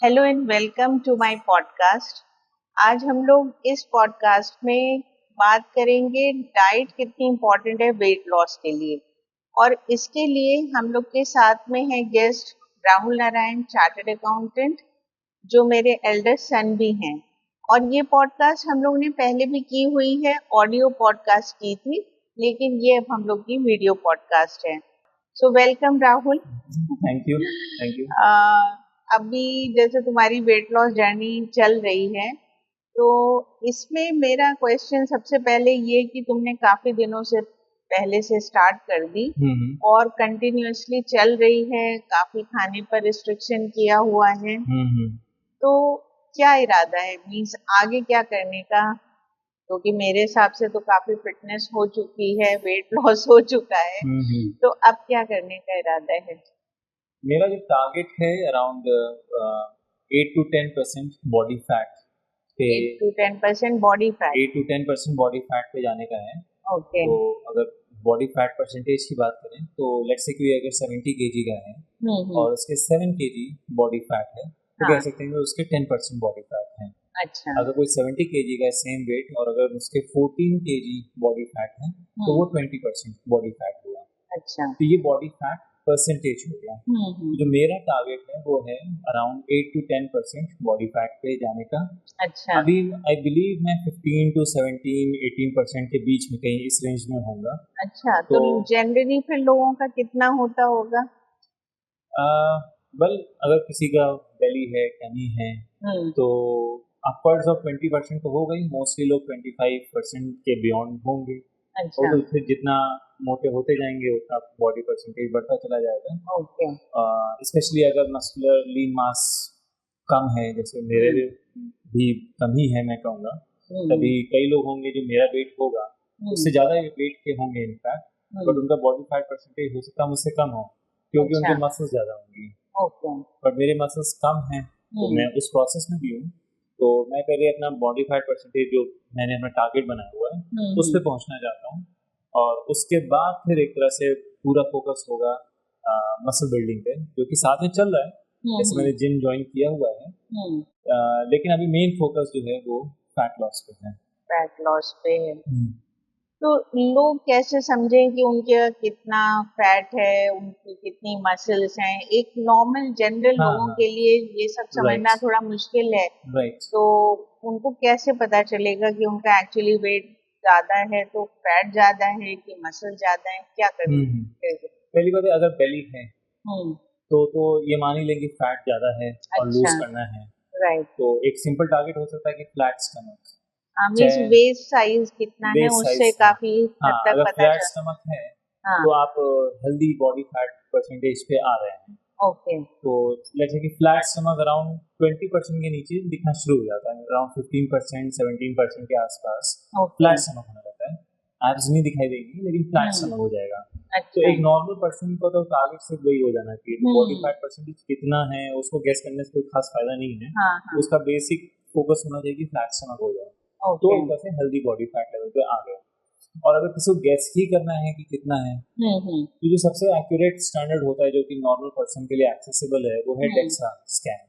Hello and welcome to my podcast. आज हम लोग इस पॉडकास्ट में बात करेंगे डाइट कितनी इम्पोर्टेंट है वेट लॉस के लिए। और इसके लिए हम लोग के साथ में है guest Rahul Narayan, chartered accountant, जो मेरे एल्डेस्ट सन भी हैं। और ये पॉडकास्ट हम लोग ने पहले भी की हुई है, ऑडियो पॉडकास्ट की थी, लेकिन ये अब हम लोग की वीडियो पॉडकास्ट है। So welcome Rahul. Thank you. अभी जैसे तुम्हारी वेट लॉस जर्नी चल रही है, तो इसमें मेरा क्वेश्चन सबसे पहले ये कि तुमने काफी दिनों से पहले से स्टार्ट कर दी और कंटिन्यूअसली चल रही है, काफी खाने पर रिस्ट्रिक्शन किया हुआ है, तो क्या इरादा है, मीन्स आगे क्या करने का? क्योंकि मेरे हिसाब से तो काफी फिटनेस हो चुकी है, वेट लॉस हो चुका है, तो अब क्या करने का इरादा है? मेरा जो टारगेट है अराउंड 8 to 10% बॉडी फैट पे 8 to 10% body fat. 8 to 10% body fat पे जाने का है। ओके। तो अगर बॉडी फैट परसेंटेज की बात करें तो लेट्स से कोई अगर 70 केजी का है और उसके 7 केजी बॉडी फैट है तो हाँ। कह सकते हैं कि उसके 10% बॉडी फैट है। अच्छा। अगर कोई 70 केजी का सेम वेट और अगर उसके 14 केजी बॉडी फैट है तो वो 20% बॉडी फैट हुआ। अच्छा। तो ये बॉडी फैट परसेंटेज हो गया। जो मेरा टारगेट है वो है अराउंड 8 to 10% बॉडी फैट पे जाने का। अच्छा। अभी आई बिलीव मैं 15 to 17 18% के बीच में कहीं इस रेंज में होऊंगा। अच्छा, तो जनरली फिर लोगों का कितना होता होगा? वेल अगर किसी का बेली है, कमी है तो अपवर्ड्स ऑफ 20% तो हो गई। मोस्टली लोग 25% के बियॉन्ड होंगे। अच्छा। और फिर जितना मोटे होते जाएंगे उतना बॉडी परसेंटेज बढ़ता चला जाएगा। ओके। स्पेशली अगर मस्कुलर लीन मास कम है, जैसे मेरे भी कम ही है मैं कहूँगा, तभी कई लोग होंगे जो मेरा वेट होगा उससे ज़्यादा वेट के होंगे इनफैक्ट, बट उनका बॉडी फैट परसेंटेज हो सकता है मुझसे कम हो क्योंकि अच्छा। उनके मसल्स ज़्यादा होंगी। ओके। बट मेरे मसल्स कम हैं तो मैं उस प्रोसेस में भी हूँ। तो मैं पहले अपना बॉडी फैट परसेंटेज जो मैंने अपना टारगेट बनाया हुआ है उस पर पहुँचना चाहता हूँ और उसके बाद फिर एक तरह से पूरा फोकस होगा मसल बिल्डिंग पे, जो कि साथ में चल रहा है। जैसे मैंने जिम ज्वाइन किया हुआ है, लेकिन अभी मेन फोकस जो है वो फैट लॉस पे है। फैट लॉस पे है। तो लोग कैसे समझें कि उनके कितना फैट है, उनकी कितनी मसल्स हैं? एक नॉर्मल जनरल हाँ लोगों हाँ के लिए ये सब समझना राइट थोड़ा मुश्किल है। राइट। तो उनको कैसे पता चलेगा कि उनका एक्चुअली वेट ज्यादा है, तो फैट ज्यादा है कि मसल ज्यादा है, क्या करना चाहिए? पहली बात है, अगर बेली है हम्म। तो ये मान ही लेंगे फैट ज्यादा है और लूज अच्छा। करना है। राइट। तो एक सिंपल टारगेट हो सकता है कि फ्लैट स्टमक, मीन्स चाहे वेस्ट साइज कितना है बेस उससे साइज है। काफी हाँ, हद तक अगर पता फ्लैट चल। स्टमक है हाँ। तो आप हेल्दी बॉडी फैट परसेंटेज पे आ रहे हैं। ओके। तो लेट्स से कि फ्लैट स्टमक अराउंड 20% के नीचे दिखना शुरू हो जाता है, अराउंड 15% 17% के आसपास ओके। फ्लैट स्टमक होने लगता है। एब्स नहीं दिखाई देगी लेकिन फ्लैट स्टमक हो जाएगा। तो अच्छा। एक नॉर्मल पर्सन को तो टारगेट सिर्फ वही हो जाना चाहिए। बॉडी फैट परसेंटेज कितना है उसको गेस करने से कोई खास फायदा नहीं है। हाँ हाँ। उसका बेसिक फोकस होना चाहिए कि फ्लैट स्टमक हो जाए, तो ओके। एक तरह से हेल्दी बॉडी फैट लेवल पे आ गए। और अगर किसी को गैस ही करना है कि कितना है तो जो सबसे एक्यूरेट स्टैंडर्ड होता है जो कि नॉर्मल पर्सन के लिए एक्सेसिबल है वो है DEXA scan.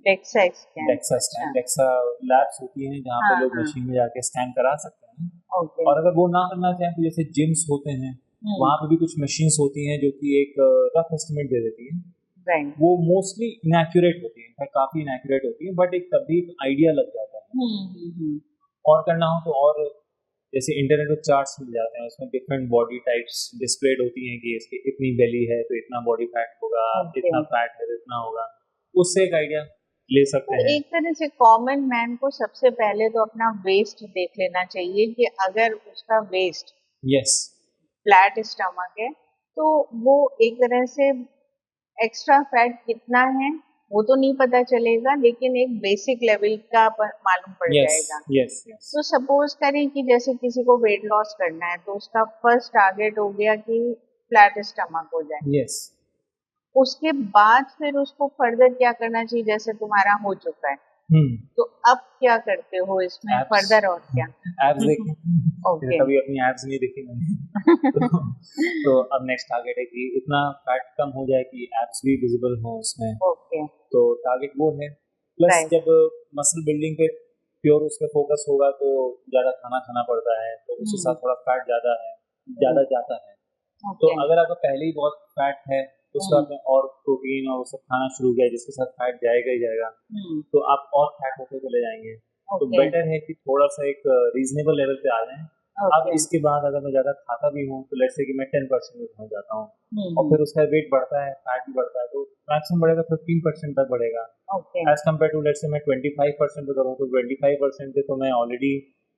DEXA scan. DEXA scan, अच्छा। डेक्सा लैब्स होती हैं जहाँ पे हाँ लोग हाँ। मशीन में जाके स्कैन करा सकते हैं। ओके। और अगर वो ना करना चाहें तो जैसे जिम्स होते हैं वहाँ पे भी कुछ मशीन्स होती हैं जो कि एक रफ एस्टिमेट दे देती हैं। राइट। वो मोस्टली इनएक्यूरेट होती है, काफ़ी इनएक्यूरेट होती है, बट एक तभी एक आइडिया लग जाता है। और करना हो तो और जैसे इंटरनेट पे चार्ट्स मिल जाते हैं, उसमें डिफरेंट बॉडी टाइप्स डिस्प्लेड होती हैं कि इसकी इतनी बेली है तो इतना बॉडी फैट होगा, इतना फैट है तो इतना होगा। उससे एक आइडिया ले सकते तो हैं। एक तरह से कॉमन मैन को सबसे पहले तो अपना वेस्ट देख लेना चाहिए कि अगर उसका वेस्ट यस फ्लैट स्टमक है, तो वो एक तरह से एक्स्ट्रा फैट कितना है वो तो नहीं पता चलेगा, लेकिन एक बेसिक लेवल का मालूम पड़ यस जाएगा। यस यस तो सपोज करें कि जैसे किसी को वेट लॉस करना है तो उसका फर्स्ट टारगेट हो गया कि फ्लैट स्टमक हो जाए। यस। उसके बाद फिर उसको फर्दर क्या करना चाहिए, जैसे तुम्हारा हो चुका है, तो अब क्या करते हो इसमें एब्स फर्दर और क्या? एब्स देखें। ओके। कभी अपनी एब्स नहीं देखी मैंने। तो अब नेक्स्ट टारगेट है कि इतना फैट कम हो जाए कि एब्स भी विजिबल हो उसमें। ओके। तो टारगेट वो है। Plus right. जब मसल बिल्डिंग पे प्योर उस पे फोकस होगा तो ज़्यादा खाना खाना पड़ता है, तो उसके साथ थोड़ा फैट ज़्यादा जाता है। तो ओके। अगर आपका पहले ही बहुत फैट है तो उसके बाद में और प्रोटीन और वो सब खाना शुरू किया जिसके साथ फैट जाएगा ही जाएगा, तो आप और फैट होते चले जाएंगे। तो ओके। बेटर है कि थोड़ा सा एक रीजनेबल लेवल पे आ जाएं। अब ओके। इसके बाद अगर मैं ज़्यादा खाता भी हूँ तो लेट्स से कि मैं 10% में पहुँच जाता हूँ और फिर उसका वेट बढ़ता है, फैट भी बढ़ता है, तो मैक्सिमम बढ़ेगा 15% तक बढ़ेगा। Okay. As compare to let's say मैं 25% पे करूँ तो 25% पे तो मैं ऑलरेडी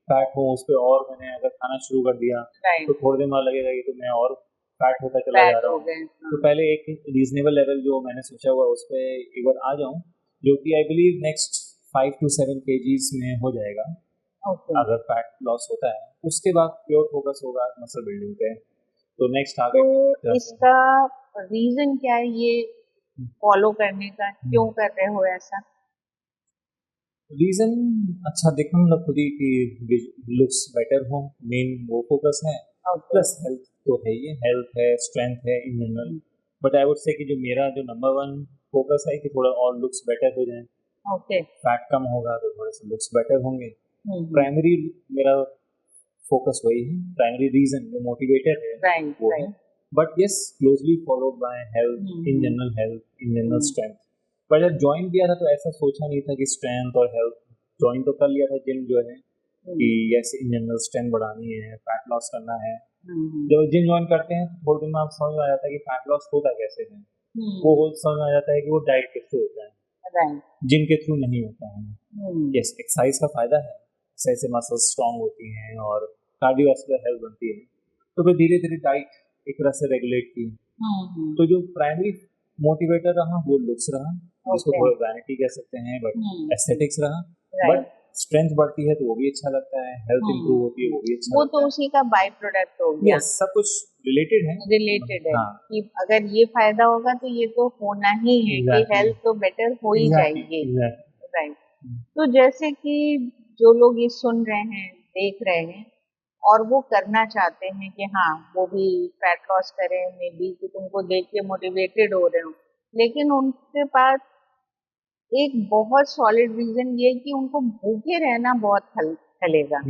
फैट हूँ, उस पर और मैंने अगर खाना शुरू कर दिया राइट। तो थोड़ी देर बाद लगेगा कि तो मैं और फैट होता चला जा फैट रहा हो हूँ। गए। तो पहले एक रीजनेबल लेवल जो मैंने सोचा हुआ उस पर एक बार आ जाऊँ, जो कि I believe next 5 to 7 kgs में हो जाएगा ओके। अगर फैट लॉस होता है। उसके बाद प्योर फोकस होगा मसल बिल्डिंग पे। तो नेक्स्ट तो टारगेट एक तरह से इसका रीजन क्या है ये फॉलो करने का, क्यों कर रहे हो ऐसा? रीजन अच्छा देखना मतलब खुद ही कि लुक्स बेटर हो, मेन वो फोकस है। ओके। प्लस हेल्थ तो है, ये हेल्थ है, स्ट्रेंथ है in general. But I would say कि जो मेरा जो नंबर वन फोकस है कि थोड़ा और लुक्स बेटर हो जाए। ओके। फैट कम होगा तो थोड़े से लुक्स बेटर होंगे। प्राइमरी मेरा फोकस वही है, प्राइमरी रीजन जो मोटिवेटर है राइट। वो है। Right. But yes closely followed by health in general, health in general strength. पर जब ज्वाइन किया था तो ऐसा सोचा नहीं था कि स्ट्रेंथ और हेल्थ, ज्वाइन तो कर लिया था जिम जो है कि यस इन जनरल स्ट्रेंथ बढ़ानी है, फैट लॉस करना है। जब जिम ज्वाइन करते हैं तो थोड़े दिन में आप समझ में आ जाता है कि फैट लॉस होता कैसे है। वो समझ में आ जाता है कि वो डाइट के थ्रू होता है, राइट। जिम के थ्रू नहीं होता है। यस एक्सरसाइज का फायदा है, एक्सरसाइज से मसल्स स्ट्रांग होती हैं और कार्डियोवास्कुलर हेल्थ बनती है। तो फिर धीरे धीरे डाइट एक तरह से रेगुलेट की। तो जो प्राइमरी मोटिवेटर रहा वो लुक्स रहा, जिसको ओके। थोड़ा वैनिटी कह सकते हैं, बट एस्थेटिक्स रहा। राइट। बट स्ट्रेंथ बढ़ती है तो वो भी अच्छा लगता है, हेल्थ इंप्रूव होती है वो भी अच्छा वो लगता तो है। उसी का बाई प्रोडक्ट हो गया, यस सब कुछ रिलेटेड है। रिलेटेड है हाँ कि अगर ये फायदा होगा तो ये तो होना ही है कि एग्जैक्टली हेल्थ तो बेटर हो ही एग्जैक्टली जाएगी। एग्जैक्टली। राइट। तो जैसे कि जो लोग ये सुन रहे हैं, देख रहे हैं और वो करना चाहते हैं कि हाँ वो भी फैट लॉस करें, मे बी कि तुमको देख के मोटिवेटेड हो रहे हो, लेकिन उनके पास एक बहुत सॉलिड रीजन ये है कि उनको भूखे रहना बहुत खलेगा।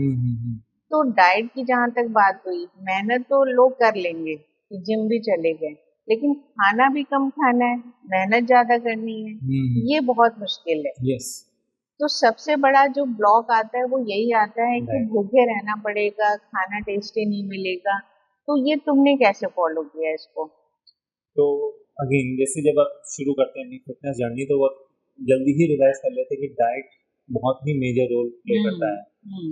तो डाइट की जहां तक बात हुई, मेहनत तो लोग कर लेंगे कि जिम भी चले गए, लेकिन खाना भी कम खाना है, मेहनत ज्यादा करनी है, ये बहुत मुश्किल है। यस तो सबसे बड़ा जो ब्लॉक आता है वो यही आता है कि राइट। भूखे रहना पड़ेगा, खाना टेस्टी नहीं मिलेगा। तो ये तुमने कैसे फॉलो किया इसको? तो अगेन जैसे जब आप शुरू करते हैं अपनी फिटनेस जर्नी तो वो जल्दी ही रियलाइज कर लेते हैं कि डाइट बहुत ही मेजर रोल प्ले करता है।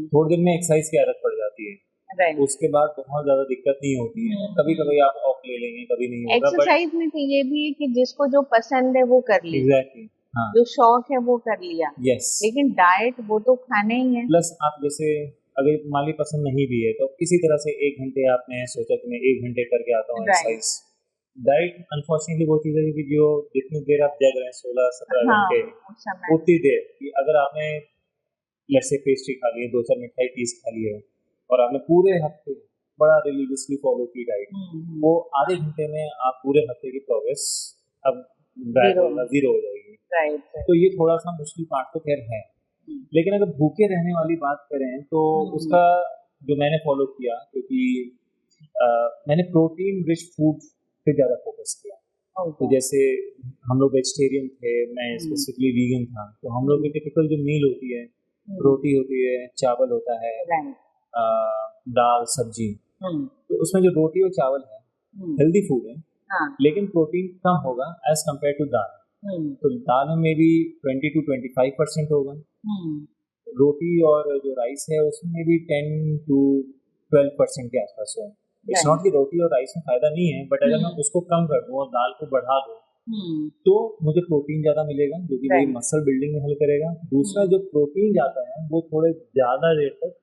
थोड़ी देर में एक्सरसाइज की आदत पड़ जाती है, राइट। उसके बाद बहुत ज्यादा दिक्कत नहीं होती है। कभी कभी आप ऑफ ले लेंगे, कभी नहीं होगा, बट एक्सरसाइज में तो ये भी है कि जिसको जो पसंद है वो कर ली, एग्जैक्टली हाँ जो शौक है वो कर लिया, यस। लेकिन डाइट वो तो खाना ही है। प्लस आप जैसे अगर माली पसंद नहीं भी है तो किसी तरह से 1 घंटे आपने सोचा कि मैं 1 घंटे करके आता हूँ राइट। एक्सरसाइज। डाइट अनफॉर्चुनेटली वो चीज़ है कि जो जितनी देर आप जग रहे हैं 16-17 हाँ घंटे उस समय। उतनी देर कि अगर आपने लेट्स से पेस्ट्री खा ली है, 2-4 मिठाई पीस खा ली है और आपने पूरे हफ्ते बड़ा रिलीजियसली फॉलो की डाइट, वो आधे घंटे में आप पूरे हफ्ते की प्रोग्रेस अब जीरो। जीरो हो जाएगी। राइट। तो ये थोड़ा सा मुश्किल पार्ट तो खैर है। लेकिन अगर भूखे रहने वाली बात करें तो उसका जो मैंने फॉलो किया, क्योंकि मैंने प्रोटीन रिच फूड पे ज़्यादा फोकस किया। तो जैसे हम लोग वेजिटेरियन थे, मैं स्पेसिफिकली वीगन था, तो हम लोग की टिपिकल जो मील होती है, रोटी होती है, चावल होता है, दाल सब्जी। तो उसमें जो रोटी और चावल है हेल्दी फूड है, लेकिन प्रोटीन कम होगा एज कम्पेयर टू दाल। तो दाल में भी 20 to 25% होगा, रोटी और जो राइस है उसमें भी 10 to 12% के आसपास होगा। इट्स नॉट कि रोटी और राइस में फायदा नहीं है, बट अगर मैं उसको कम कर दूँ और दाल को बढ़ा दूँ तो मुझे प्रोटीन ज़्यादा मिलेगा जो कि मेरी मसल बिल्डिंग में हेल्प करेगा। दूसरा जो प्रोटीन जाता है वो थोड़े ज़्यादा देर तक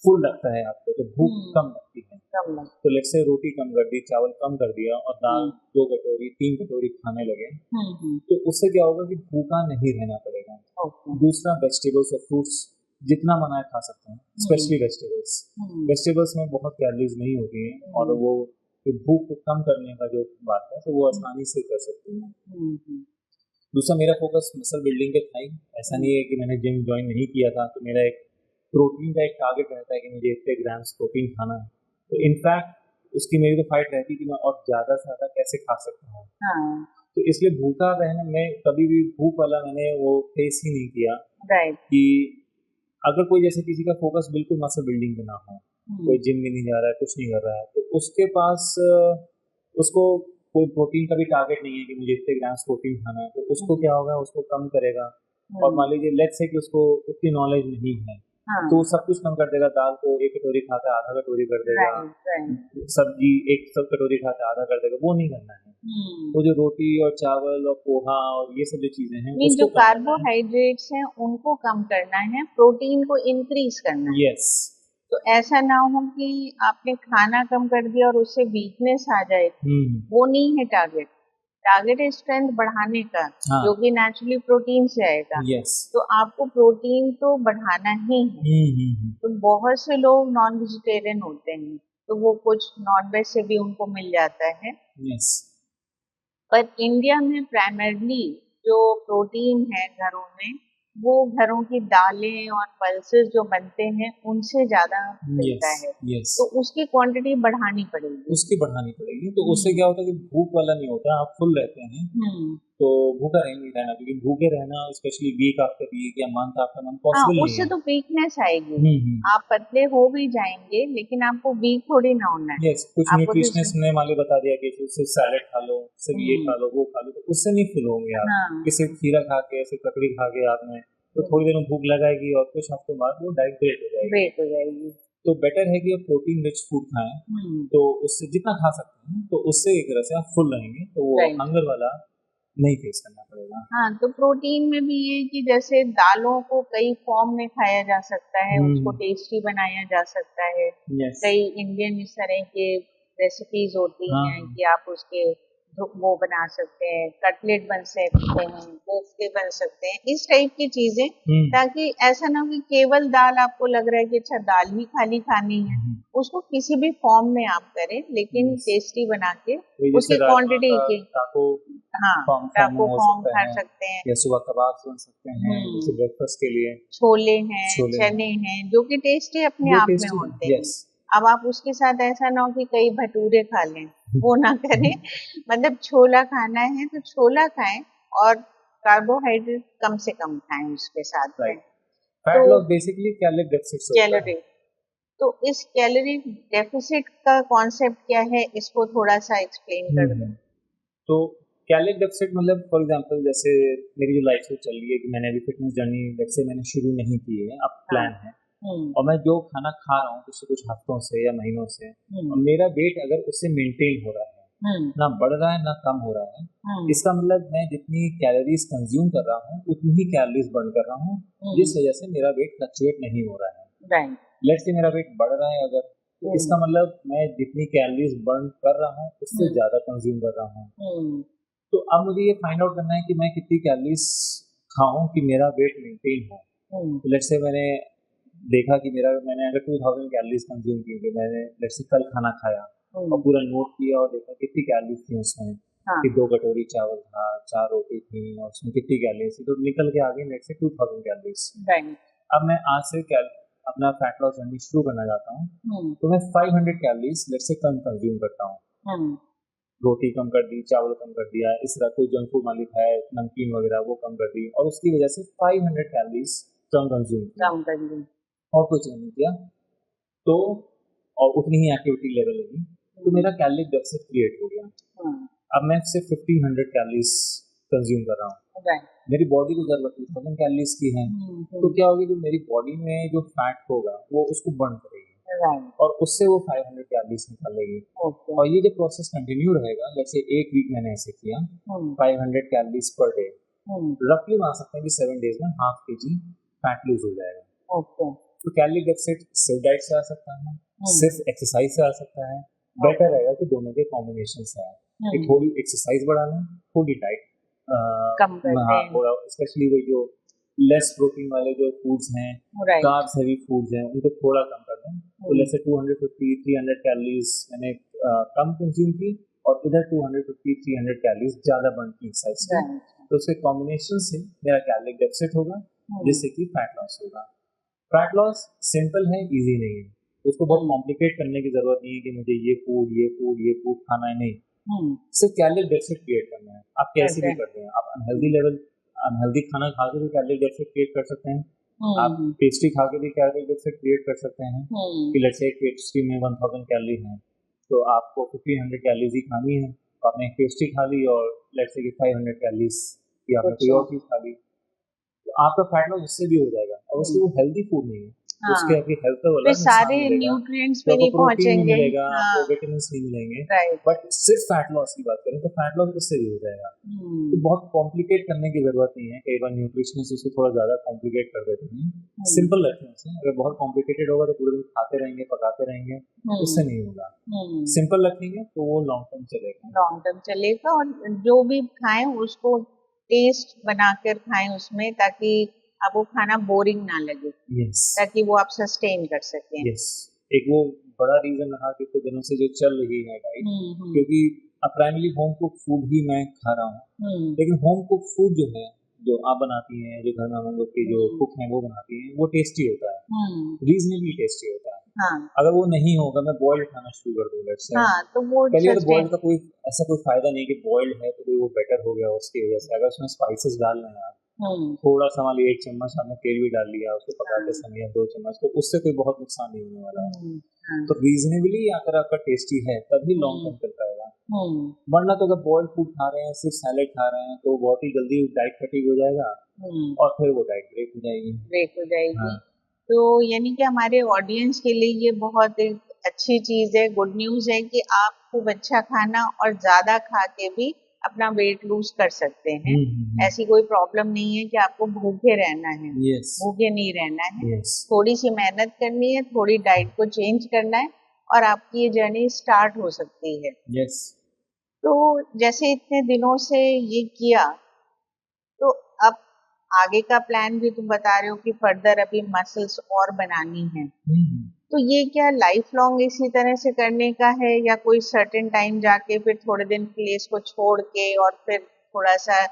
फुल रखता है आपको, तो भूख कम लगती है। तो लेट्स से रोटी कम कर दी, चावल कम कर दिया और दाल 2 कटोरी 3 कटोरी खाने लगे, तो उससे क्या होगा कि भूखा नहीं रहना पड़ेगा। दूसरा वेजिटेबल्स और फ्रूट्स जितना मन आए खा सकते हैं, स्पेशली वेजिटेबल्स। वेजिटेबल्स में बहुत कैलोरीज नहीं होती हैं और वो भूख को कम करने का जो बात है तो वो आसानी से कर सकते हैं। दूसरा मेरा फोकस मसल बिल्डिंग पे था ही, ऐसा नहीं है कि मैंने जिम ज्वाइन नहीं किया था, तो मेरा एक प्रोटीन का एक टारगेट रहता है कि मुझे इतने ग्राम्स प्रोटीन खाना है। तो इनफैक्ट उसकी मेरी तो फाइट रहती कि मैं और ज़्यादा से ज़्यादा कैसे खा सकता हूँ। हाँ, तो इसलिए भूखा रहना, मैं कभी भी भूख वाला मैंने वो फेस ही नहीं किया राइट। कि अगर कोई जैसे किसी का फोकस बिल्कुल मसल बिल्डिंग पे ना हो, कोई जिम भी नहीं जा रहा है, कुछ नहीं कर रहा है, तो उसके पास उसको कोई प्रोटीन का भी टारगेट नहीं है कि मुझे इतने ग्राम्स प्रोटीन खाना है, तो उसको क्या होगा, उसको कम करेगा। और मान लीजिए लेट्स से कि उसको उतनी नॉलेज नहीं है, तो वो सब कुछ कम कर देगा। दाल को एक कटोरी खाता है आधा कटोरी कर देगा, सब्जी एक सब कटोरी खाता है आधा कर देगा, वो नहीं करना है। तो जो रोटी और चावल और पोहा और ये सब जो चीजें हैं मीन उसको जो कम करना है। कार्बोहाइड्रेट्स हैं उनको कम करना है, प्रोटीन को इंक्रीज करना है। यस। तो ऐसा ना हो कि आपने खाना कम कर दिया और उससे वीकनेस आ जाए, वो नहीं है टारगेट। टारगेट है स्ट्रेंथ बढ़ाने का, हाँ। जो कि नेचुरली प्रोटीन से आएगा। यस। तो आपको प्रोटीन तो बढ़ाना ही है। तो बहुत से लोग नॉन वेजिटेरियन होते हैं, तो वो कुछ नॉन वेज से भी उनको मिल जाता है। यस। पर इंडिया में प्राइमरली जो प्रोटीन है घरों में, वो घरों की दालें और पल्सेस जो बनते हैं उनसे ज्यादा मिलता यस। है। यस। तो उसकी क्वांटिटी बढ़ानी पड़ेगी। उसकी बढ़ानी पड़ेगी। तो उससे क्या होता है कि भूख वाला नहीं होता, आप फुल रहते हैं, तो भूखा नहीं रहना, क्योंकि भूखे रहना स्पेशली वीक आफ्टर वीक या मंथ आफ्टर मंथ हाँ, पॉसिबल नहीं उससे है। तो वीकनेस आएगी। आप पतले हो भी जाएंगे, लेकिन आपको वीक थोड़ी ना होना है। यस। कुछ आपको तो न्यूट्रिशनिस्ट ने मान लो बता दिया कि सिर्फ सैलेड खा लो, सिर्फ ये खा लो, वो खा लो, तो उससे नहीं फुल होंगे आप। हाँ, कि सिर्फ खीरा खा के, सिर्फ ककड़ी खा के आपने, तो थोड़ी देर में भूख लगाएगी और कुछ हफ्तों बाद वो डाइट ब्रेक हो जाएगी। ब्रेक हो जाएगी। तो बेटर है कि आप प्रोटीन रिच फूड खाएं, तो उससे जितना खा सकते हैं, तो उससे एक तरह से आप फुल रहेंगे, तो वो राइट। हंगर वाला नहीं फेस करना पड़ेगा। हाँ, तो प्रोटीन में भी ये कि जैसे दालों को कई फॉर्म में खाया जा सकता है, उसको टेस्टी बनाया जा सकता है। यस। कई इंडियन इस तरह के रेसिपीज होती हाँ। हैं कि आप उसके वो बना सकते हैं, कटलेट बन सकते हैं, कोफ्ते बन सकते हैं, इस टाइप की चीजें, ताकि ऐसा ना हो कि केवल दाल आपको लग रहा है कि अच्छा दाल ही खाली खानी है। उसको किसी भी फॉर्म में आप करें, लेकिन टेस्टी बना के वही उसकी जैसे राजमा क्वांटिटी का की, टाको हाँ, फॉर्म टाको हो फॉर्म सकता खा है, सकते हैं। या सुबह कबाब बन सकते हैं जैसे ब्रेकफास्ट के लिए। छोले हैं, छोले चने हैं, जो कि टेस्टी अपने वो आप में टेस्टी है। होते हैं। यस। अब आप उसके साथ ऐसा ना हो कि कई भटूरे खा लें, वो ना करें। मतलब छोला खाना है तो छोला खाएं, और कार्बोहाइड्रेट कम से कम खाएं उसके साथ में। Right. Fat loss basically calorie deficit से होता है। कैलोरी, तो इस कैलोरी डेफिसिट का कॉन्सेप्ट क्या है, इसको थोड़ा सा एक्सप्लेन कर दो। तो कैलोरी डेफिसिट मतलब फॉर एग्जांपल जैसे मेरी जो लाइफ चल रही है कि मैंने अभी फिटनेस जर्नी जैसे मैंने शुरू नहीं की है, अब प्लान है, और मैं जो खाना खा रहा हूँ पिछले कुछ हफ्तों से या महीनों से, और मेरा वेट अगर उससे मेंटेन हो रहा है, ना बढ़ रहा है ना कम हो रहा है, इसका मतलब मैं जितनी कैलोरीज कंज्यूम कर रहा हूँ उतनी ही कैलोरीज बर्न कर रहा हूँ, जिस वजह से मेरा वेट फ्लक्चुएट नहीं हो रहा है। लेट्स से मेरा वेट बढ़ रहा है अगर, तो इसका मतलब मैं जितनी कैलोरीज बर्न कर रहा हूँ उससे ज्यादा कंज्यूम कर रहा हूँ। तो अब मुझे ये फाइंड आउट करना है कि मैं कितनी कैलोरीज खाऊं कि मेरा वेट मेंटेन हो। तो लेट्स से मैंने देखा कि मैंने अगर 2000 कैलोरीज कंज्यूम की, तो मैंने लेट्स से कल खाना खाया और पूरा नोट किया और देखा कितनी कैलोरीज थी उसमें, कि 2 कटोरी चावल था, 4 रोटी थी और उसमें कितनी कैलोरीज थी, तो निकल के आ गई लेट्स से 2000 कैलोरीज। अब मैं आज से अपना फैट लॉस जर्नी शुरू करना चाहता हूँ, तो मैं 500 calories let's say come consume करता हूँ। रोटी कम कर दी, चावल कम कर दिया, इस तरह कोई जंक फूड मालिक है, नमकीन वगैरह वो कम कर दी, और उसकी वजह से 500 कैलोरीज कम कंज्यूम किया, और कुछ नहीं किया। तो और उतनी ही एक्टिविटी लेवल लगी, तो मेरा कैलोरी डेफिसिट क्रिएट हो गया। अब मैं सिर्फ 1500 कैलोरीज कंज्यूम कर रहा हूँ, मेरी बॉडी को जरूरत 2000 कैलोरीज की है, तो क्या होगी, जो मेरी बॉडी में जो फैट होगा वो उसको बर्न करेगी, और उससे वो 500 कैलोरीज निकालेगी। और ये जो प्रोसेस कंटिन्यू रहेगा, जैसे एक वीक मैंने ऐसे किया, 500 कैलोरीज पर डे, रफली मान सकते हैं कि 7 डेज में हाफ केजी फैट लूज हो जाएगा। तो कैलोरी डेफिसिट सिर्फ डाइट से आ सकता है, सिर्फ एक्सरसाइज से आ सकता है। बेटर रहेगा कि दोनों के कॉम्बिनेशन से आए, कि थोड़ी एक्सरसाइज बढ़ा लें, थोड़ी डाइट थोड़ा, स्पेशली वही जो लेस प्रोटीन वाले जो फूड्स हैं, कार्ब्स हेवी फूड्स हैं, उनको थोड़ा कम कर दें। तो जैसे 250-300 कैलोरीज मैंने कम कंज्यूम की, और इधर 250-300 कैलोरीज ज्यादा बर्न की एक्सरसाइज से, तो उसके कॉम्बिनेशन से मेरा कैलोरी डेफिसिट होगा, जिससे कि फैट लॉस होगा। फैट लॉस सिंपल है, इजी नहीं है, उसको बहुत कॉम्प्लिकेट करने की जरूरत नहीं है कि मुझे ये फूड खाना है, नहीं, सिर्फ कैलोरी डेफिसिट क्रिएट करना है। आप कैसे भी करते हैं, आप अनहेल्दी खाना खा के भी कैलोरी डेफिसिट क्रिएट कर सकते हैं, आप पेस्ट्री खा के भी कैलोरी डेफिसिट क्रिएट कर सकते हैं कि लेट्स से एक पेस्ट्री में 1000 कैलोरी है, तो आपको 1500 कैलोरीज ही खानी है, तो आपने एक पेस्ट्री खा ली और लेट्स से कि 500 कैलोरीज की आपने कोई और चीज खा ली, तो आपका फैट लॉस उससे भी हो जाएगा। और उससे वो हेल्दी फूड नहीं है, उसके आपकी हेल्थ को फिर अलग सारे नुकसान मिलेगा, न्यूट्रिएंट्स तो भी आपको नहीं प्रोटीन नहीं पहुंचेंगे। मिलेगा, आपको विटामिन नहीं मिलेंगे। राइट। बट सिर्फ फैट लॉस की बात करें तो फैट लॉस उससे भी हो जाएगा। तो बहुत कॉम्प्लिकेट करने की जरूरत नहीं है, कई बार न्यूट्रिशनिस्ट उसको थोड़ा ज्यादा कॉम्प्लिकेट कर देते हैं, सिंपल रखें उसे। अगर बहुत कॉम्प्लिकेटेड होगा तो पूरे दिन खाते रहेंगे, पकाते रहेंगे, उससे नहीं होगा। सिंपल रखेंगे तो वो लॉन्ग टर्म चलेगा। और जो भी खाएं उसको टेस्ट बनाकर खाएं उसमें, ताकि आपको खाना बोरिंग ना लगे, ताकि वो आप सस्टेन कर सकें। एक वो बड़ा रीजन रहा कितने दिनों से जो चल रही है डाइट, क्योंकि अब प्राइमरी होम कुक फूड ही मैं खा रहा हूँ, लेकिन होम कुक फूड जो है, जो आप बनाती हैं, जो घर में हम लोग के जो कुक हैं वो बनाती हैं, वो टेस्टी होता है, रीजनेबली टेस्टी होता है। अगर वो नहीं होगा, मैं बॉइल्ड खाना शुरू कर दूंगा, तो वो पहले तो बॉइल्ड का कोई ऐसा कोई फायदा नहीं कि बॉइल्ड है तो कोई वो बेटर हो गया उसकी वजह से। अगर उसमें स्पाइसेस डाल रहे हैं आप, थोड़ा सा मान लीजिए 1 चम्मच आपने तेल भी डाल लिया उसको पकाते समय, 2 चम्मच, तो उससे कोई बहुत नुकसान नहीं होने वाला है। तो रीजनेबली अगर आपका टेस्टी है तभी लॉन्ग टर्म चल पाएगा, वरना तो अगर बॉइल्ड फूड खा रहे हैं, सिर्फ सैलेड खा रहे हैं, तो बहुत ही जल्दी डाइट फटीग हो जाएगा और फिर वो डाइट ब्रेक हो जाएगी। तो यानी कि हमारे ऑडियंस के लिए ये बहुत एक अच्छी चीज है, गुड न्यूज है कि आप खूब अच्छा खाना और ज्यादा खा के भी अपना वेट लूज कर सकते हैं। ऐसी कोई प्रॉब्लम नहीं है कि आपको भूखे रहना है, भूखे नहीं रहना है। थोड़ी सी मेहनत करनी है, थोड़ी डाइट को चेंज करना है और आपकी ये जर्नी स्टार्ट हो सकती है। तो जैसे इतने दिनों से ये किया, तो अब आगे का प्लान भी तुम बता रहे हो कि फर्दर अभी मसल्स और बनानी है, तो ये क्या लाइफ लॉन्ग इसी तरह से करने का है, या कोई सर्टेन टाइम जाके फिर थोड़े दिन के लिए इसको छोड़ के और फिर थोड़ा सा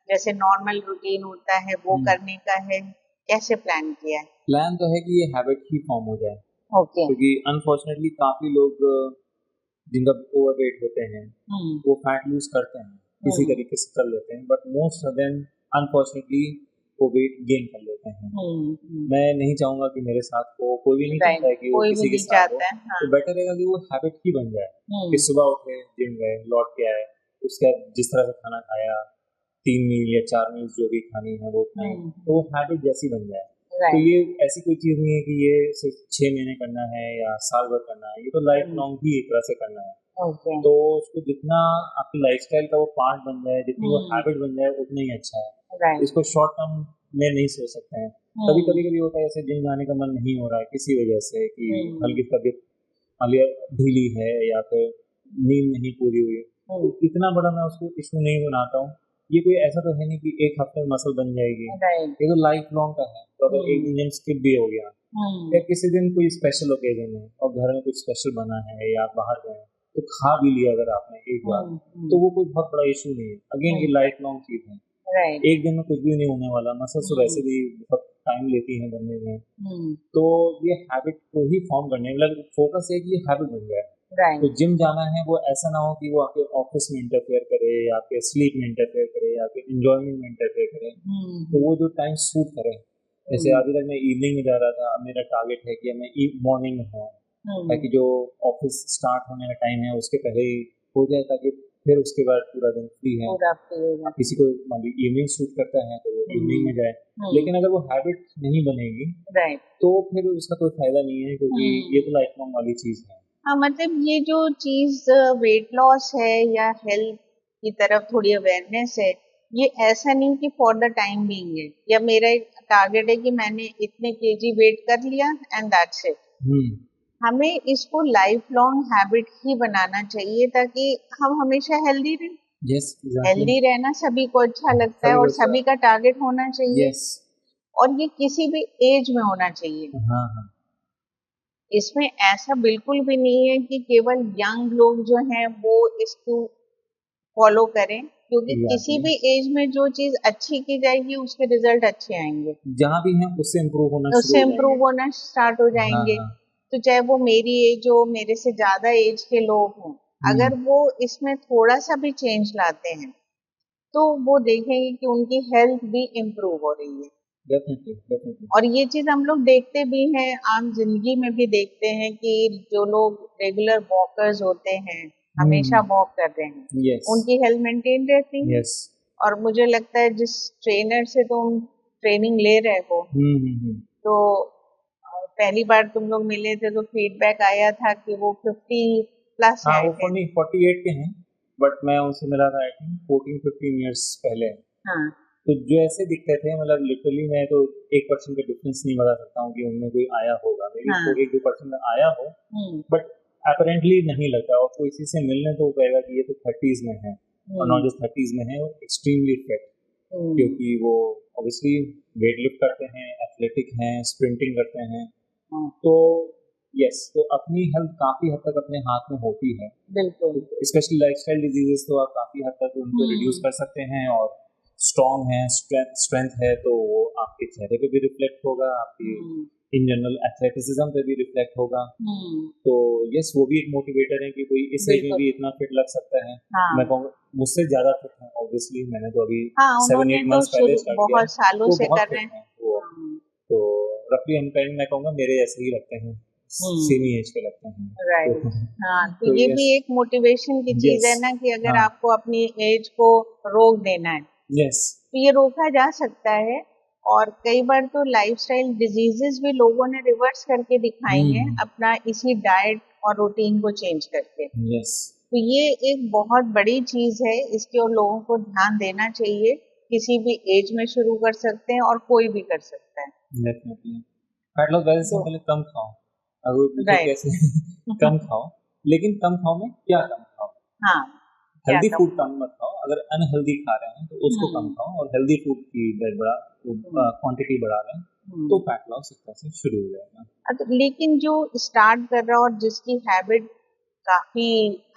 जैसे नॉर्मल रूटीन होता है वो करने का है? कैसे प्लान किया है? प्लान तो है कि ये हैबिट ही फॉर्म हो जाए, क्योंकि अनफॉर्चुनेटली काफी लोग जिनका ओवरवेट होते हैं वो फैट लूज करते हैं, किसी तरीके से कर लेते हैं, but most of them unfortunately वो वेट गेन कर लेते हैं। मैं नहीं चाहूंगा कि मेरे साथ को कोई भी नहीं चाहता है कि वो किसी के साथ हो, तो बेटर रहेगा कि वो हैबिट ही बन जाए कि सुबह उठे, जिम गए, लौट के आए, उसके बाद जिस तरह से खाना खाया, 3 मील या 4 मील जो भी खानी है वो खाएं, तो वो हैबिट जैसी बन जाए। तो ये ऐसी कोई चीज नहीं है कि ये सिर्फ 6 महीने करना है या साल भर करना है, ये तो लाइफ लॉन्ग ही एक तरह से करना है। तो उसको जितना आपकी लाइफस्टाइल का वो पार्ट बन जाए, जितनी वो हैबिट बन जाए, उतना ही अच्छा है। इसको शॉर्ट टर्म में नहीं सोच सकते हैं। कभी होता है जैसे जिम जाने का मन नहीं हो रहा है किसी वजह से, कि हल्की तबीयत ढीली है या फिर नींद नहीं पूरी हुई, तो इतना बड़ा मैं उसको इशू नहीं बनाता हूँ। ये कोई ऐसा तो है नहीं कि एक हफ्ते में मसल बन जाएगी, ये तो लाइफ लॉन्ग का है। तो अगर एक दिन स्किप भी हो गया या किसी दिन कोई स्पेशल ओकेजन है और घर में कुछ स्पेशल बना है या आप बाहर गए तो खा भी लिया अगर आपने एक बार, तो वो कोई बहुत बड़ा इशू नहीं है। अगेन ये लाइफ लॉन्ग चीज है, एक दिन में कुछ भी नहीं होने वाला। मसल्स तो वैसे भी बहुत टाइम लेती हैं बनने में, तो ये हैबिट को ही फॉर्म करने में फोकस है कि ये हैबिट बन जाए। तो जिम जाना है वो ऐसा ना हो कि वो आपके ऑफिस में इंटरफेयर करे या आपके स्लीप में इंटरफेयर करे या आपके एंजॉयमेंट में इंटरफेयर करे, तो वो जो टाइम सूट करे। जैसे अभी तक मैं इवनिंग में जा रहा था, अब मेरा टारगेट है कि मैं मॉर्निंग में हूँ, ताकि जो ऑफिस स्टार्ट होने का टाइम है उसके पहले ही हो जाए, ताकि फिर उसके बाद पूरा दिन फ्री है। किसी को मान लीजिए इवनिंग सूट करता है तो वो इवनिंग में जाए, लेकिन अगर वो हैबिट नहीं बनेगी तो फिर उसका कोई फायदा नहीं है, क्योंकि ये तो लाइफ लॉन्ग वाली चीज है। हाँ, मतलब ये जो चीज वेट लॉस है या हेल्थ की तरफ थोड़ी अवेयरनेस है, ये ऐसा नहीं कि फॉर द टाइम बीइंग है, या मेरा एक टारगेट है कि मैंने इतने केजी वेट कर लिया एंड दैट्स इट। हमें इसको लाइफ लॉन्ग हैबिट ही बनाना चाहिए, ताकि हम हमेशा हेल्दी रहें। हेल्दी रहना सभी को अच्छा लगता है और सभी का टारगेट होना चाहिए, और ये किसी भी एज में होना चाहिए। इसमें ऐसा बिल्कुल भी नहीं है कि केवल यंग लोग जो हैं वो इसको फॉलो करें, क्योंकि किसी एग्जैक्टली, भी एज में जो चीज अच्छी की जाएगी उसके रिजल्ट अच्छे आएंगे, जहाँ भी है उससे इम्प्रूव होना शुरू उससे हो इम्प्रूव जाएंगे। होना स्टार्ट हो हाँ जाएंगे। हाँ। तो चाहे वो मेरी एज हो, मेरे से ज्यादा एज के लोग हों, हम्म। अगर वो इसमें थोड़ा सा भी चेंज लाते हैं तो वो देखेंगे कि उनकी हेल्थ भी इम्प्रूव हो रही है। Definitely definitely. और ये चीज हम लोग देखते भी हैं, आम जिंदगी में भी देखते हैं कि जो लोग रेगुलर वॉकर्स होते हैं, हमेशा हम्म। वॉक कर रहे हैं, यस उनकी हेल्थ मेंटेन रहती है। यस। और मुझे लगता है जिस ट्रेनर से तुम ट्रेनिंग ले रहे हो, हम्म। तो पहली बार तुम लोग मिले थे तो फीडबैक आया था कि वो 50+ हाँ है वो थे। 48 के हैं, बट मैं उनसे मिला था आई थिंक 14-15 ईयर्स पहले। हाँ। तो जो ऐसे दिखते थे, मतलब लिटरली मैं तो 1% का डिफरेंस नहीं बता सकता हूँ कि उनमें कोई आया होगा, मेरी हाँ। 1-2% आया हो, हम्म। बट अपरेंटली नहीं लगता। और कोई इसी से मिलने तो वो कहेगा कि ये तो 30s में है, और नॉट हम्म। जस्ट 30s में है, वो एक्सट्रीमली फिट, हम्म। क्योंकि वो ऑब्वियसली वेट लिफ्ट करते हैं, एथलेटिक हैं, स्प्रिंटिंग करते हैं। हाँ, तो यस, तो अपनी हेल्थ काफ़ी हद तक अपने हाथ में होती है। बिल्कुल। स्पेशली लाइफस्टाइल डिजीजेस तो आप काफ़ी हद तक उनको रिड्यूस हम्म। कर सकते हैं, और स्ट्रॉन्ग है, स्ट्रेंथ है, तो वो आपके चेहरे पे भी रिफ्लेक्ट होगा, आपकी हम्म। इन जनरल एथलेटिसिज्म पे भी रिफ्लेक्ट होगा। हम्म। तो यस, वो भी एक मोटिवेटर है कि कोई इस एज में बिल्कुल। भी इतना फिट लग सकता है। मैं हाँ। कहूँगा मुझसे ज़्यादा फिट है, ऑब्वियसली मैंने तो अभी हाँ, सेवन उन्होंने एट तो मंथ्स पहले शुरू स्टार्ट किया है, बहुत सालों तो से बहुत कर रहे फिट हैं। हैं वो। हाँ। तो रफली हम कहेंगे, मैं कहूँगा मेरे ऐसे ही लगते हैं, सेम हम्म। ही एज के लगते हैं। राइट। तो हाँ, तो तो ये भी यस एक मोटिवेशन की चीज यस। है ना कि अगर हाँ। आपको अपनी एज को रोक देना है यस। तो ये रोका जा सकता है। और कई बार तो लाइफस्टाइल डिजीजेस भी लोगों ने रिवर्स करके दिखाई हैं हम्म। अपना इसी डाइट और रूटीन को चेंज करके। यस। तो ये एक बहुत बड़ी चीज है, इसकी ओर लोगों को ध्यान देना चाहिए। किसी भी एज में शुरू कर सकते हैं और कोई भी कर सकता है। डेफिनेटली। फैट लॉस वैसे तो सिंपल है, कम खाओ। अगर कोई पूछे राइट। कैसे कम खाओ, लेकिन कम खाओ में क्या कम खाओ? हाँ, क्या हेल्दी फूड कहूँगा। कम मत खाओ, अगर अनहेल्दी खा रहे हैं तो उसको कम हम्म। खाओ, और हेल्दी फूड की बढ़ा हम्म। क्वांटिटी बढ़ा लें, तो हम्म। फैट लॉस एक तरह से शुरू हो जाएगा। लेकिन जो स्टार्ट कर रहा है और जिसकी हैबिट काफी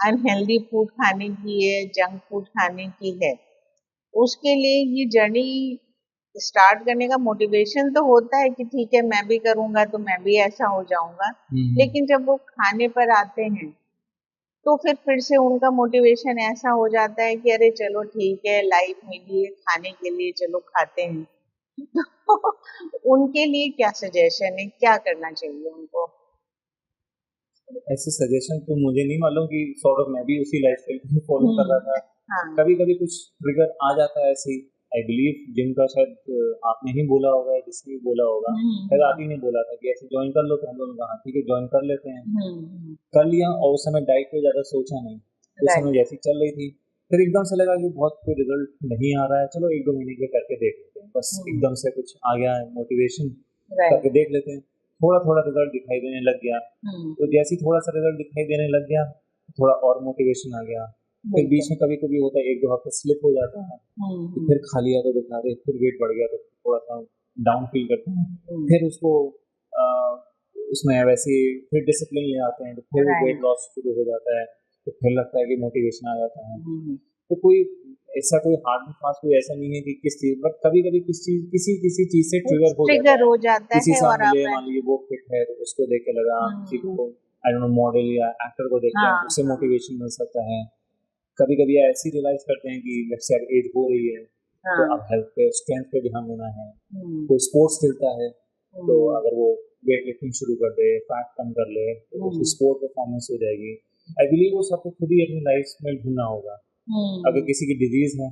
अनहेल्दी फूड खाने की है, जंक फूड खाने की है, उसके लिए ये जर्नी स्टार्ट करने का मोटिवेशन तो होता है कि ठीक है मैं भी करूंगा तो मैं भी ऐसा हो जाऊंगा। हम्म। लेकिन जब वो खाने पर आते हैं तो फिर से उनका मोटिवेशन ऐसा हो जाता है कि अरे चलो ठीक है, लाइफ मिली है खाने के लिए, चलो खाते हैं। तो उनके लिए क्या सजेशन है, क्या करना चाहिए उनको? ऐसे सजेशन तो मुझे नहीं मालूम कि सॉर्ट ऑफ मैं भी उसी लाइफस्टाइल को फॉलो कर रहा था। हाँ। कभी कभी कुछ ट्रिगर आ जाता है ऐसे ही। आई बिलीव जिम का शायद आपने ही बोला होगा या जिसने भी बोला होगा, शायद आप हम्म। ही ने बोला था कि ऐसे ज्वाइन कर लो, तो हम लोगों ने कहा ठीक है ज्वाइन कर लेते हैं। हम्म। कर लिया, और उस समय डाइट पे ज़्यादा सोचा नहीं, उस राइट। समय जैसी चल रही थी। फिर एकदम से लगा कि बहुत कोई रिजल्ट नहीं आ रहा है, चलो 1-2 महीने के करके देख लेते हैं, बस हम्म। एकदम से कुछ आ गया है मोटिवेशन, राइट। करके देख लेते हैं। थोड़ा थोड़ा रिजल्ट दिखाई देने लग गया, हम्म। तो जैसे ही थोड़ा सा रिजल्ट दिखाई देने लग गया, थोड़ा और मोटिवेशन आ गया। फिर बीच बिल्कुल। में कभी कभी होता है 1-2 हफ्ते स्लिप हो जाता है, कि हम्म। फिर खा लिया तो दिखा रहे, फिर वेट बढ़ गया तो थोड़ा सा डाउन फील करते हैं। हम्म। फिर उसको अ, उसमें वैसे फिर डिसिप्लिन ले आते हैं, तो फिर वेट राइट। लॉस शुरू हो जाता है, तो फिर लगता है कि मोटिवेशन आ जाता है। हम्म। तो कोई ऐसा कोई हार्ड एंड फास्ट कोई ऐसा नहीं है कि किस चीज, बट कभी कभी किसी किसी चीज से ट्रिगर हो जाता ट्रिगर है। हो जाता किसी है से आप और मिले, आप मान लीजिए वो फिट है तो उसको देख के लगा, किसी हम्म। को आई डोंट नो मॉडल या एक्टर को देखते हैं हाँ। उससे हाँ। मोटिवेशन मिल सकता है। कभी कभी ऐसे रियलाइज करते हैं कि लेट्स से अब एज हो रही है, तो हाँ। अब हेल्थ पे स्ट्रेंथ पे ध्यान देना है। हम्म। कोई स्पोर्ट्स खेलता है, तो हम्म। अगर वो वेट लिफ्टिंग शुरू कर दे, फैट कम कर ले, तो उसकी हम्म। स्पोर्ट परफॉर्मेंस हो जाएगी। आई बिलीव वो सबको खुद ही अपनी लाइफ में ढूंढना होगा। अगर हम्म। किसी की डिजीज है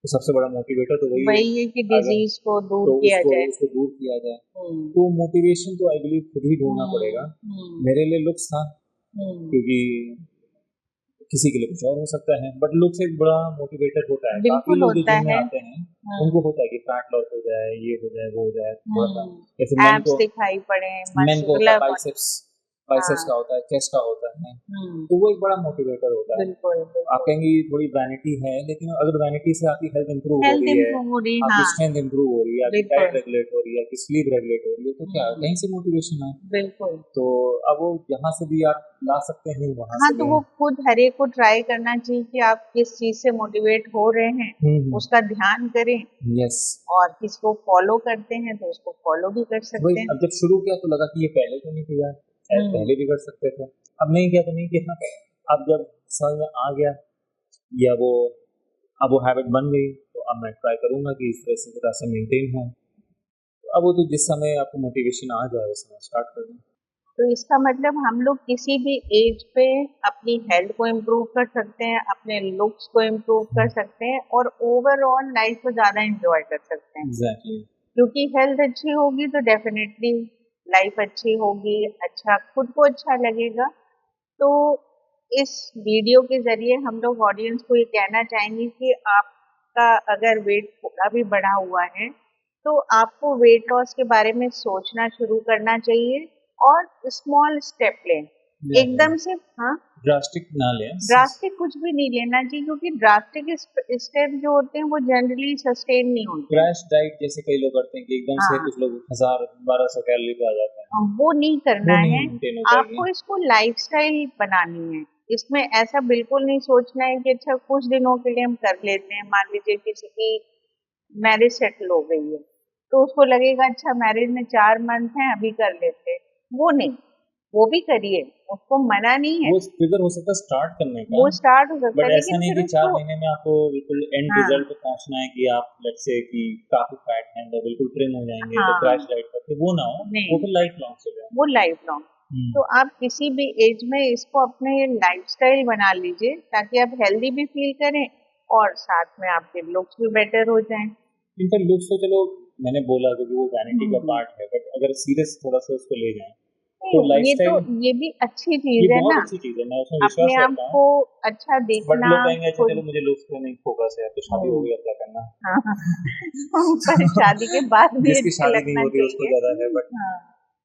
तो सबसे बड़ा मोटिवेटर तो वही है। वही है कि अगर डिजीज को दूर तो किया उसको जाए। उसको दूर किया जाए, हम्म। तो मोटिवेशन तो आई बिलीव खुद ही ढूंढना पड़ेगा। हम्म। हम्म। मेरे लिए लुक्स था, हम्म। क्योंकि किसी के लिए कुछ और हो सकता है, बट लुक्स एक बड़ा मोटिवेटर होता है। काफी बिल्कुल लोग जो होता जिम में है। आते हैं, उनको हम्म। होता है कि फैट लॉस हो जाए, ये हो जाए, वो हो जाए, थोड़ा सा। हम्म। जैसे एब्स दिखाई पड़े, मेन को होता है मस्कुलर बॉडी। बाइसेप्स, बाइसेप्स का होता है, चेस्ट का होता है, तो वो एक बड़ा मोटिवेटर होता है। आप कहेंगे ये थोड़ी वैनिटी है, लेकिन अगर वैनिटी से आपकी हेल्थ इंप्रूव हो रही है, आपकी स्ट्रेंथ इंप्रूव हो रही है, आपकी डाइट रेगुलेट हो रही है, आपकी स्लीप रेगुलेट हो रही है, तो क्या कहीं से मोटिवेशन है। बिल्कुल। तो अब वो जहाँ से भी आप ला सकते हैं वहाँ हाँ, से तो वो खुद हर एक को ट्राई करना चाहिए कि आप किस चीज से मोटिवेट हो रहे हैं, उसका ध्यान करें। यस। और किसको फॉलो करते हैं तो उसको फॉलो भी कर सकते हैं। अब जब शुरू किया तो लगा कि ये पहले क्यों नहीं किया, शायद पहले भी कर सकते थे, अब नहीं किया तो नहीं किया। अब जब समझ में आ गया या अब वो हैबिट बन गई, तो अब मैं ट्राई करूंगा कि इस तरह से मेंटेन हो। अब वो तो जिस समय आपको मोटिवेशन आ जाए उस समय स्टार्ट कर दूँ। तो इसका मतलब हम लोग किसी भी एज पे अपनी हेल्थ को इम्प्रूव कर सकते हैं, अपने लुक्स को इम्प्रूव कर सकते हैं और ओवरऑल लाइफ को ज्यादा एंजॉय कर सकते हैं। एग्जैक्टली। क्योंकि हेल्थ अच्छी होगी तो डेफिनेटली लाइफ अच्छी होगी, अच्छा खुद को अच्छा लगेगा। तो इस वीडियो के जरिए हम लोग ऑडियंस को ये कहना चाहेंगे कि आपका अगर वेट थोड़ा भी बढ़ा हुआ है तो आपको वेट लॉस के बारे में सोचना शुरू करना चाहिए और स्मॉल स्टेप लें। एकदम से हाँ ड्रास्टिक ना लें, ड्रास्टिक कुछ भी नहीं लेना चाहिए, क्योंकि ड्रास्टिक स्टेप जो होते हैं वो जनरली सस्टेन नहीं होते। क्रैश डाइट जैसे कई लोग करते हैं कि एकदम से कुछ लोग 1000-1200 कैलोरी पे आ जाते हैं, वो नहीं करना वो नहीं है। maintain हो आपको पाएगी। इसको लाइफस्टाइल बनानी है। इसमें ऐसा बिल्कुल नहीं सोचना है कि अच्छा कुछ दिनों के लिए हम कर लेते हैं। मान लीजिए किसी की मैरिज सेटल हो गई है तो उसको लगेगा अच्छा मैरिज में 4 मंथ हैं अभी कर लेते हैं, वो नहीं, वो भी करिए, उसको मना नहीं है। वो ट्रिगर हो सकता है स्टार्ट करने का, वो स्टार्ट हो सकता बट है, ऐसा लेकिन नहीं फिर कि 4 उसको महीने में आपको बिल्कुल एंड रिजल्ट पे पहुंचना है कि आप लेट्स से कि काफी फैट हैं तो बिल्कुल ट्रिम हो जाएंगे तो क्रैश डाइट करके वो ना हो, वो फिर लाइफ लॉन्ग चले। वो लाइफ लॉन्ग। तो आप किसी भी एज में इसको अपने लाइफस्टाइल बना लीजिए ताकि आप हेल्दी भी फील करें और साथ में आपके लुक्स भी बेटर हो जाएं। इनका लुक्स तो चलो मैंने बोला कि वो वैनिटी का पार्ट है, बट अगर सीरियस थोड़ा सा उसको ले जाएं तो लाइफस्टाइल ये भी अच्छी ये चीज है बहुत ना, अच्छी चीज है, मैं उसमें विश्वास अपने आप करता को हूँ। अच्छा बट देखना लोग कहेंगे अच्छा खुद। चलो मुझे लुक्स पे नहीं फोकस है, तो शादी हो गई अब क्या करना। पर शादी के बाद भी जिसकी अच्छा शादी नहीं लगना होती उसको चाहिए। ज्यादा है, बट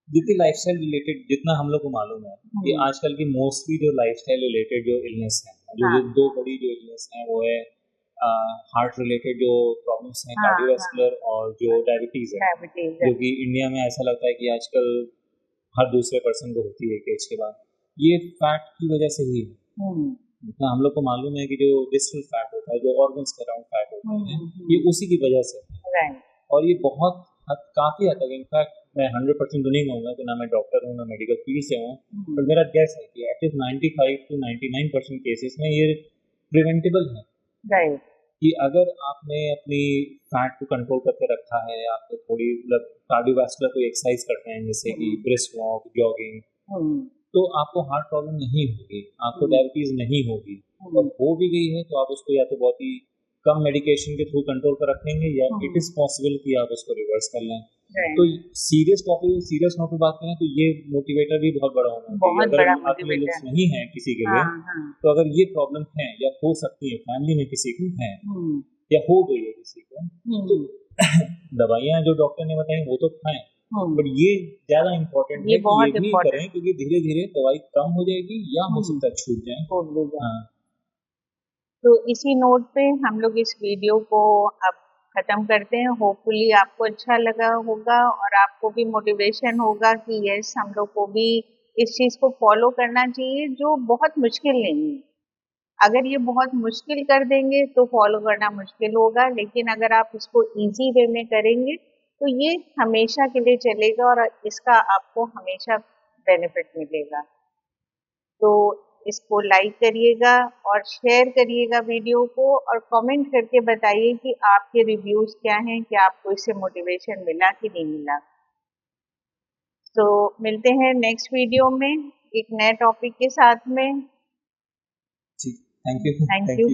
जितनी लाइफस्टाइल रिलेटेड जितना हम लोग को मालूम है कि आजकल की मोस्टली जो लाइफस्टाइल रिलेटेड जो इलनेस है, जो दो बड़ी जो इलनेस है वो है हार्ट रिलेटेड जो प्रॉब्लम्स हैं, कार्डियोवैस्कुलर और जो डायबिटीज है, जो कि इंडिया में ऐसा लगता है कि आजकल हर दूसरे पर्सन को होती है एज के बाद। ये फैट की वजह से ही है। जितना हम लोग को मालूम है कि जो विस्टल फैट होता है, जो ऑर्गन्स के अराउंड फैट होता है, ये उसी की वजह से है। और ये बहुत काफी हद तक, इनफैक्ट मैं 100% तो नहीं कहूँगा कि ना मैं डॉक्टर हूँ ना मेडिकल फील्ड से हूँ, पर मेरा गैस है कि एटलीस्ट 95 to 99% केसेस में ये प्रिवेंटेबल है। कि अगर आपने अपनी फैट को कंट्रोल करके रखा है, आपको थोड़ी मतलब कार्डियोवैस्कुलर कोई एक्सरसाइज करते हैं जैसे कि ब्रिस्क वॉक, जॉगिंग, तो आपको हार्ट प्रॉब्लम नहीं होगी, आपको डायबिटीज नहीं होगी। और हो भी गई है तो आप उसको या तो बहुत ही कम मेडिकेशन के थ्रू कंट्रोल पर रखेंगे या इट इज पॉसिबल कि आप उसको रिवर्स कर लें। तो सीरियस टॉपिक, सीरियस नोट पे बात करें तो ये मोटिवेटर भी बहुत बड़ा होना चाहिए। अगर आपके लिए लुक्स नहीं है किसी के लिए, तो अगर ये प्रॉब्लम है या हो सकती है फैमिली में किसी को है या हो गई है किसी को, तो दवाइयाँ जो डॉक्टर ने बताई वो तो खाएं, बट ये ज्यादा इम्पोर्टेंट है कि ये भी करें क्योंकि धीरे धीरे दवाई कम हो जाएगी या हो सकता है छूट जाए। हाँ। तो इसी नोट पे हम लोग इस वीडियो को अब खत्म करते हैं। होपफुली आपको अच्छा लगा होगा और आपको भी मोटिवेशन होगा कि यस हम लोग को भी इस चीज को फॉलो करना चाहिए, जो बहुत मुश्किल नहीं है। अगर ये बहुत मुश्किल कर देंगे तो फॉलो करना मुश्किल होगा, लेकिन अगर आप इसको इजी वे में करेंगे तो ये हमेशा के लिए चलेगा और इसका आपको हमेशा बेनिफिट मिलेगा। तो इसको लाइक करिएगा और शेयर करिएगा वीडियो को और कमेंट करके बताइए कि आपके रिव्यूज क्या हैं, कि आपको इससे मोटिवेशन मिला कि नहीं मिला। तो मिलते हैं नेक्स्ट वीडियो में एक नए टॉपिक के साथ में। Thank you.